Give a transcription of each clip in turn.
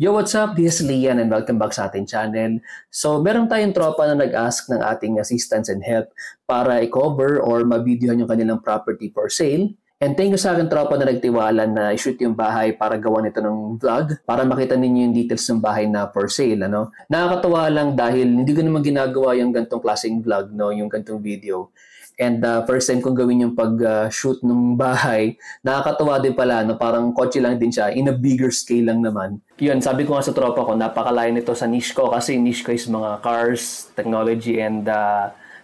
Yo, what's up? This is Lian and welcome back sa ating channel. So, meron tayong tropa na nag-ask ng ating assistance and help para i-cover or ma-videohan yung kanilang property for sale. And thank you sa akin tropa na nagtiwala na i-shoot yung bahay para gawa nito ng vlog para makita ninyo yung details ng bahay na for sale. Nakakatuwa lang dahil hindi ko naman ginagawa yung gantong klaseng vlog, yung gantong video. And first time kong gawin yung pag-shoot ng bahay, nakakatuwa din pala, parang kotse lang din siya, in a bigger scale lang naman. Yun, sabi ko nga sa tropa ko, napakalayo nito sa niche ko kasi niche ko is mga cars, technology, and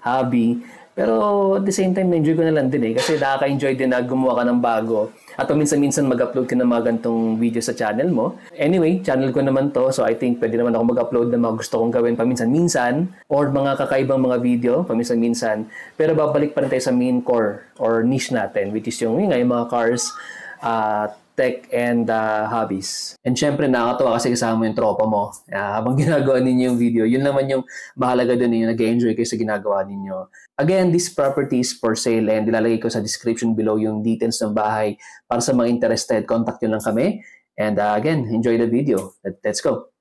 hobby. Pero at the same time, enjoy ko na lang din kasi nakaka-enjoy din na gumawa ka ng bago. At paminsan-minsan mag-upload ka ng mga gantong video sa channel mo. Anyway, channel ko naman to, so I think pwede naman ako mag-upload ng mga gusto kong gawin paminsan-minsan or mga kakaibang mga video paminsan-minsan. Pero babalik pa rin tayo sa main core or niche natin, which is yung mga cars, tech, and hobbies. And syempre, nakakatawa kasi kasama yung tropa mo. Habang ginagawa ninyo yung video, yun naman yung mahalaga din ninyo, nag-enjoy kayo sa ginagawa ninyo. Again, this property is for sale and ilalagay ko sa description below yung details ng bahay para sa mga interested, contact nyo lang kami. And again, enjoy the video. Let's go!